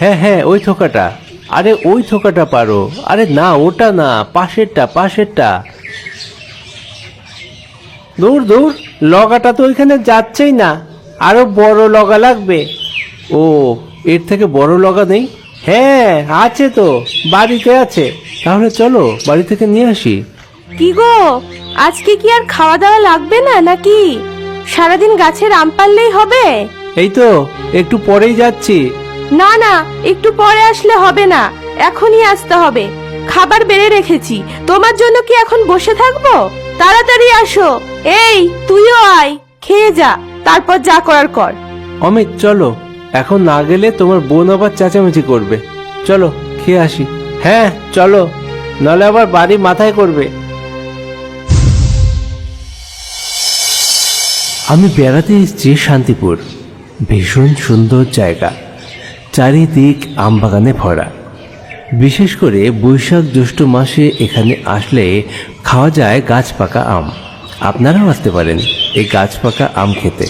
হ্যাঁ হ্যাঁ, ওই থোকাটা। আরে ওই থোকাটা পারো। আরে না, ওটা না, পাশেরটা পাশেরটা। দূর দূর, লগাটা তো ওইখানে যাচ্ছেই না, আরো বড় লগা লাগবে। ও, এর থেকে বড় লগা নেই? হ্যাঁ আছে তো, বাড়িতে আছে। তাহলে চলো বাড়ি থেকে নিয়ে আসি। কি গো, আজকে কি আর খাওয়া দাওয়া লাগবে না নাকি? সারাদিন গাছের আম পারলেই হবে? এই তো একটু পরেই যাচ্ছি। না না, একটু পরে আসলে হবে না, এখনই আসতে হবে। খাবার বেড়ে রেখেছি, তোমার জন্য কি এখন বসে থাকবো? তাড়াতাড়ি আসো। এই তুইও আয়, খেয়ে যা, তারপর যা করার কর। অমিত চলো, এখন না গেলে তোমার বোন আবার চেঁচামেচি করবে। চলো খেয়ে আসি। হ্যাঁ চলো, নাহলে আবার বাড়ি মাথায় করবে। আমি বেড়াতে এসেছি শান্তিপুর। ভীষণ সুন্দর জায়গা, চারিদিক আমবাগানে ভরা। বিশেষ করে বৈশাখ জ্যৈষ্ঠ মাসে এখানে আসলে খাওয়া যায় গাছ পাকা আম। আপনারাও আসতে পারেন এই গাছ পাকা আম খেতে।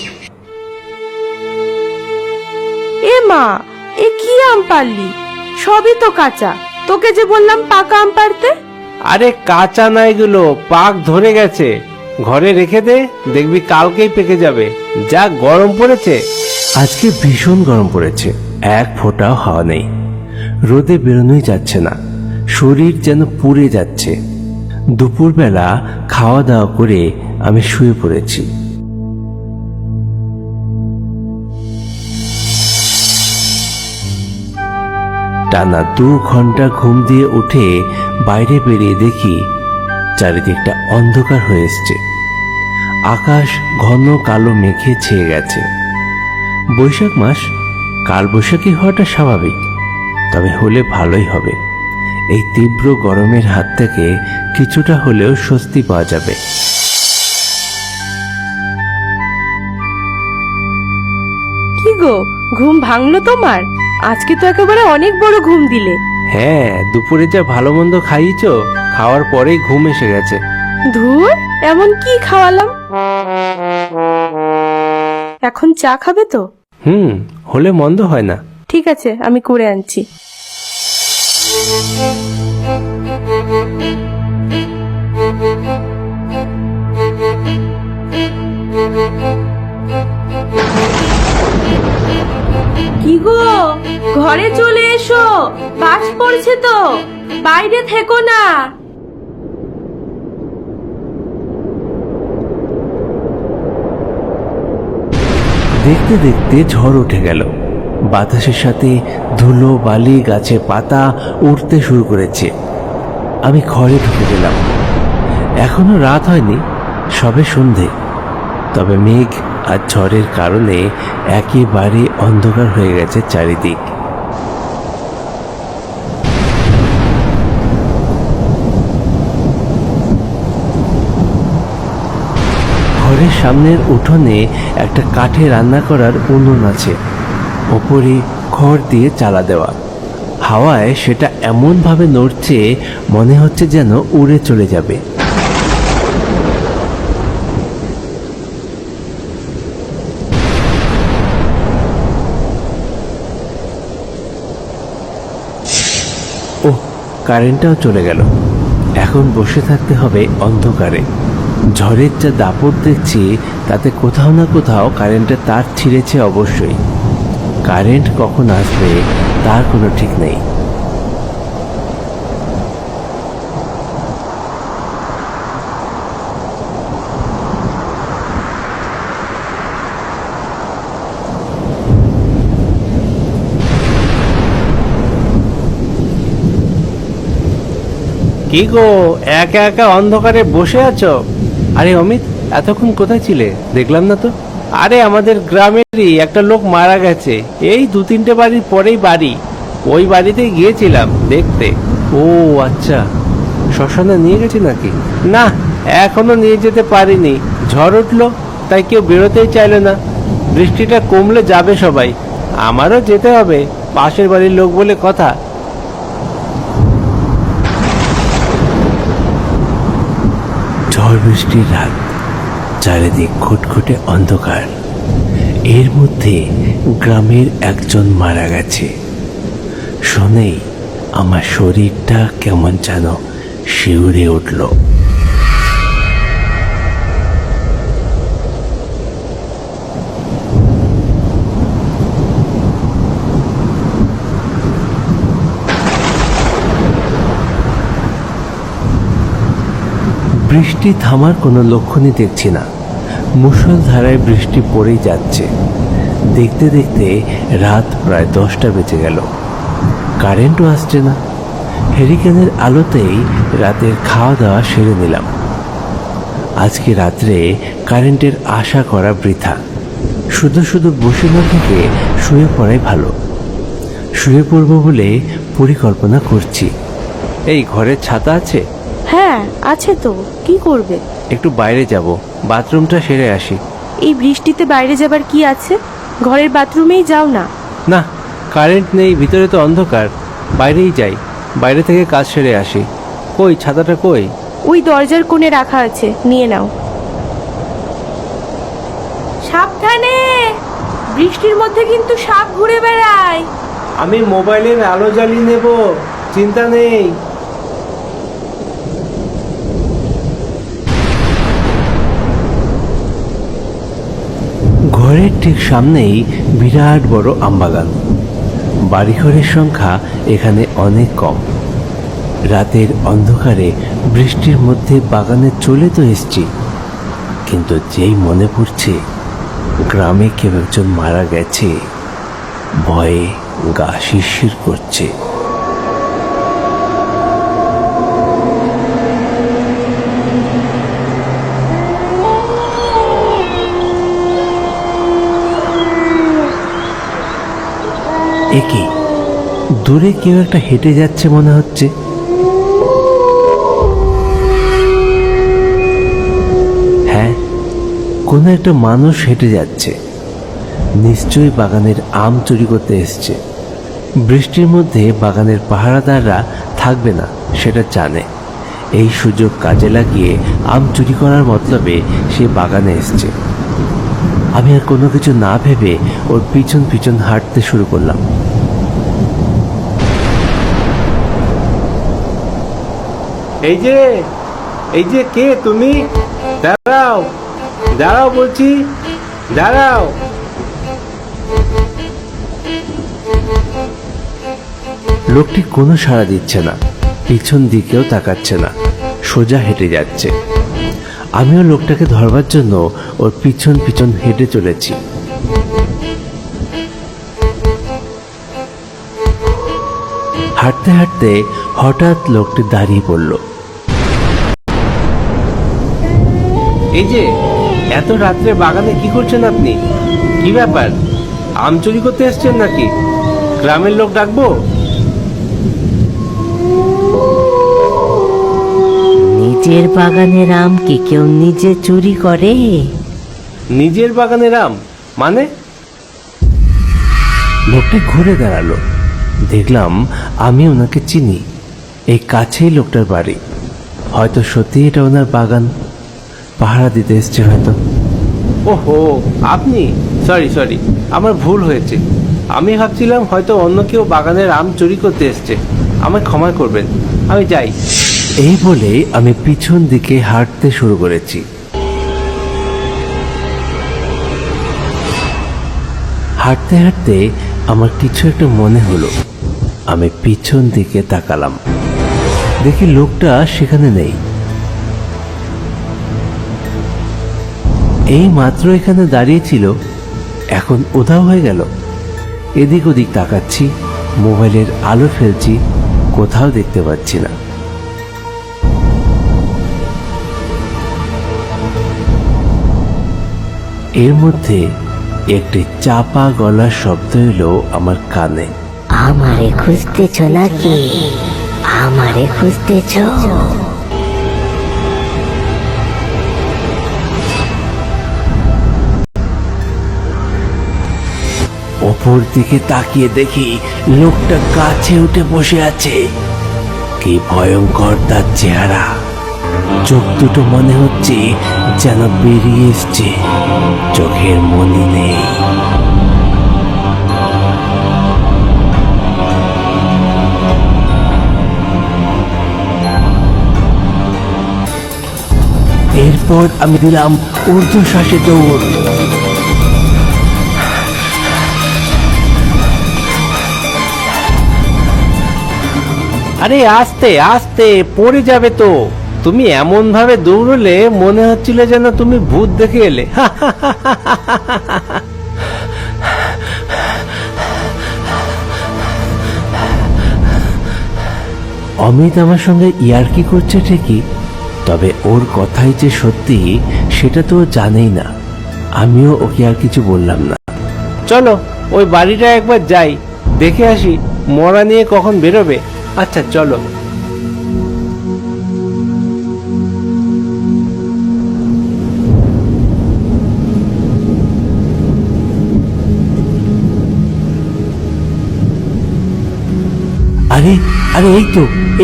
এ মা, এ কি আম পারলি? সবই তো কাঁচা। তোকে যে বললাম পাকা আম পারতে। আরে কাঁচা না, এগুলো পাক ধরে গেছে। ঘরে রেখে দে, দেখবি কালকেই পেকে যাবে। যা গরম পড়েছে আজকে, ভীষণ গরম পড়েছে। এক ফোঁটাও হাওয়া নেই, রোদে বেরোনোই যাচ্ছে না, শরীর যেন পুড়ে যাচ্ছে। দুপুরবেলা খাওয়া দাওয়া করে আমি শুয়ে পড়েছি। টানা 2 ঘন্টা ঘুম দিয়ে উঠে বাইরে বেরিয়ে দেখি চারিদিকটা অন্ধকার হয়ে এসছে। আকাশ ঘন কালো মেঘে ছেয়ে গেছে। বৈশাখ মাস, কালবৈশাখী হওয়াটা স্বাভাবিক, তবে হলে ভালোই হবে। এই তীব্র গরমের হাত থেকে কিছুটা হলেও স্বস্তি পাওয়া যাবে। কি গো, ঘুম ভাঙলো তোমার? আজকে তো একেবারে অনেক বড় ঘুম দিলে। হ্যাঁ, দুপুরে যা ভালো মন্দ খাইয়েছো, খাওয়ার পরেই ঘুম এসে গেছে। ধুর, এমন কি খাওয়ালাম? এখন চা খাবে তো? হলে মন্দ হয় না। ঠিক আছে, আমি করে আনছি। কি গো, ঘরে চলে এসো, বাজ পড়ছে তো, বাইরে থেকো না। দেখতে দেখতে ঝড় উঠে গেল। বাতাসের সাথে ধুলো বালি গাছের পাতা উঠতে শুরু করেছে। আমি ঘরে ঢুকে গেলাম। এখনো রাত হয়নি, সবে সন্ধে। তবে মেঘ আর ঝড়ের কারণে একেবারে অন্ধকার হয়ে গেছে চারিদিক। ঘরের সামনের উঠোনে একটা কাঠে রান্না করার উনুন আছে, ওপরে খড় দিয়ে চালা দেওয়া। হাওয়ায় সেটা এমন ভাবে নড়ছে, মনে হচ্ছে যেন উড়ে চলে যাবে। ওহ, কারেন্টটাও চলে গেল। এখন বসে থাকতে হবে অন্ধকারে। ঝড়ের যা দাপট দেখছি, তাতে কোথাও না কোথাও কারেন্টের তার ছিঁড়েছে অবশ্যই। কারেন্ট কখন আসবে তার কোনো ঠিক নেই। কি গো, একা একা অন্ধকারে বসে আছো? আরে অমিত, এতক্ষণ কোথায় ছিলে? দেখলাম না তো। আরে আমাদের গ্রামেরই একটা লোক মারা গেছে, এই 2-3টে বাড়ির পরেই বাড়ি। ওই বাড়িতে গিয়েছিলাম দেখতে। ও আচ্ছা, শ্মশানে নিয়ে গেছে নাকি? না, এখনো নিয়ে যেতে পারিনি। ঝড় উঠলো, তাই কেউ বেরোতেই চাইলো না। বৃষ্টিটা কমলে যাবে সবাই। আমারও যেতে হবে, পাশের বাড়ির লোক বলে কথা। ঝড় বৃষ্টির রাত, চারিদিক ঘুটঘুটে অন্ধকার। এর মধ্যে গ্রামের একজন মারা গেছে। শুনেই আমার শরীরটা কেমন যেন শিউরে উঠল। বৃষ্টি থামার কোনো লক্ষণই দেখছি না। মুষলধারায় বৃষ্টি পড়েই যাচ্ছে। দেখতে দেখতে রাত প্রায় 10টা বেজে গেল। কারেন্টও আসছে না। হেরিকেনের আলোতেই রাতের খাওয়া দাওয়া সেরে নিলাম। আজকে রাত্রে কারেন্টের আশা করা বৃথা। শুধু শুধু বসে না থেকে শুয়ে পড়াই ভালো। শুয়ে পড়ব বলে পরিকল্পনা করছি। এই ঘরের ছাতা আছে? হ্যাঁ আছে তো, কি করবে? একটু বাইরে যাব, বাথরুমটা সেরে আসি। এই বৃষ্টিতে বাইরে যাবার কি আছে? ঘরের বাথরুমেই যাও না। না, কারেন্ট নেই, ভিতরে তো অন্ধকার। বাইরেই যাই, বাইরে থেকে কাজ সেরে আসি। কই ছাতাটা কই? ওই দরজার কোণে রাখা আছে, নিয়ে নাও। সাবধানে, বৃষ্টির মধ্যে কিন্তু সাপ ঘুরে বেড়ায়। আমি মোবাইলের আলো জ্বালিয়ে নেব, চিন্তা নেই। ঘরের ঠিক সামনেই বিরাট বড় আমবাগান। বাড়িঘরের সংখ্যা এখানে অনেক কম। রাতের অন্ধকারে বৃষ্টির মধ্যে বাগানে চলে তো এসছি, কিন্তু যেই মনে পড়ছে গ্রামে কেউ একজন মারা গেছে, ভয়ে গা শিরশির করছে। একে দূরে কেউ একটা হেঁটে যাচ্ছে মনে হচ্ছে। হ্যাঁ, কোনো একটা মানুষ হেঁটে যাচ্ছে। নিশ্চয়ই বাগানের আম চুরি করতে এসছে। বৃষ্টির মধ্যে বাগানের পাহারাদাররা থাকবে না সেটা জানে। এই সুযোগ কাজে লাগিয়ে আম চুরি করার মতলবে সে বাগানে এসছে। আমি আর কোনো কিছু না ভেবে ওর পিছন পিছন হাঁটতে শুরু করলাম। এই যে কে তুমি? দাঁড়াও দাঁড়াও বলছি, দাঁড়াও। লোকটি কোনো সাড়া দিচ্ছে না, পিছন দিকেও তাকাচ্ছে না, সোজা হেঁটে যাচ্ছে। আমিও লোকটাকে ধরবার জন্য ওর পিছন পিছন হেঁটে চলেছি। হাঁটতে হাঁটতে হঠাৎ লোকটি দাঁড়িয়ে পড়ল। এই যে, এত রাত্রে বাগানে কি করছেন আপনি? কি ব্যাপার, আম চুরি করতে এসছেন নাকি? গ্রামের লোক ডাকবো? নিজের বাগানের আম কি কেউ নিজে চুরি করে? নিজের বাগানের আম মানে? লোকটা ঘুরে দাঁড়ালো। দেখলাম আমি ওনাকে চিনি। এই কাছেই লোকটার বাড়ি। হয়তো সত্যি এটা ওনার বাগান, পাহারা দিতে এসছে হয়তো। ওহো, আপনি? সরি, আমার ভুল হয়েছে। আমি ভাবছিলাম হয়তো অন্য কেউ বাগানের আম চুরি করতে এসছে। আমায় ক্ষমা করবেন, আমি যাই। এই বলে আমি পিছন দিকে হাঁটতে শুরু করেছি। হাঁটতে হাঁটতে আমার কিছু একটা মনে হলো। আমি পিছন দিকে তাকালাম, দেখি লোকটা সেখানে নেই। এই মাত্র এখানে দাঁড়িয়ে ছিল, এখন উধাও হয়ে গেল। এদিক ওদিক তাকাচ্ছি, মোবাইলের আলো ফেলছি, কোথাও দেখতে পাচ্ছি না। এর মধ্যে একটি চাপা গলার শব্দ এলো আমার কানে। আমারে খুঁজতেছ নাকি? আমারে খুঁজতেছ? ওপর দিকে তাকিয়ে দেখি লোকটা গাছে উঠে বসে আছে। কি ভয়ঙ্কর তার চেহারা! চোখ দুটো মনে হচ্ছে যেন বেরিয়ে এসছে, চোখের মনি নেই। এরপর আমি দিলাম ঊর্ধ্বশ্বাসে দৌড়। আরে আস্তে আস্তে, পড়ে যাবে তো। তুমি এমন ভাবে দৌড়লে মনে হচ্ছিল যেন তুমি ভূত দেখে এলে। অমিত আমার সঙ্গে ইয়ার্কি করছে ঠিকই, তবে ওর কথাই যে সত্যি সেটা তো জানেই না। আমিও ওকে আর কিছু বললাম না। চলো ওই বাড়িটা একবার যাই, দেখে আসি মরা নিয়ে কখন বেরোবে। আচ্ছা চলো। আরে আরে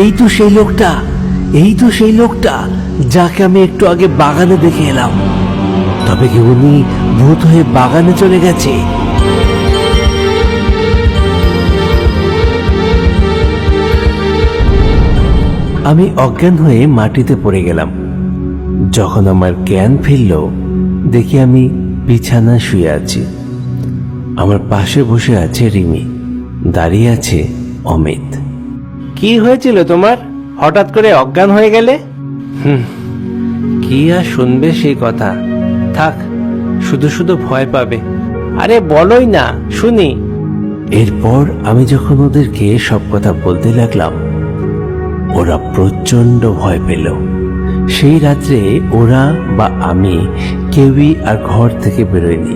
এই তো সেই লোকটা, যাকে আমি একটু আগে বাগানে দেখে এলাম। তবে কি উনি ভূত হয়ে বাগানে চলে গেছে? আমি অজ্ঞান হয়ে মাটিতে পড়ে গেলাম। যখন আমার জ্ঞান ফিরল, দেখি আমি বিছানা শুয়ে আছি। আমার পাশে বসে আছে রিমি, দাঁড়িয়ে আছে অমিত। কি হয়েছিল তোমার? হঠাৎ করে অজ্ঞান হয়ে গেলে? কি আর শুনবে সেই কথা, থাক, শুধু শুধু ভয় পাবে। আরে বলোই না, শুনি। এরপর আমি যখন ওদেরকে সব কথা বলতে লাগলাম, ওরা প্রচন্ড ভয় পেল। সেই রাত্রে ওরা বা আমি কেউই আর ঘর থেকে বেরোয়নি,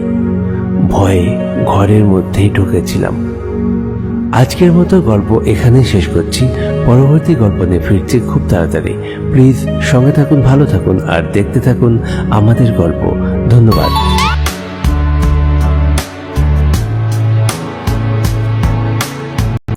ভয়ে ঘরের মধ্যেই ঢুকেছিলাম। আজকের মতো গল্প এখানেই শেষ করছি। পরবর্তী গল্প নিয়ে ফিরছি খুব তাড়াতাড়ি। প্লিজ সঙ্গে থাকুন, ভালো থাকুন আর দেখতে থাকুন আমাদের গল্প। ধন্যবাদ।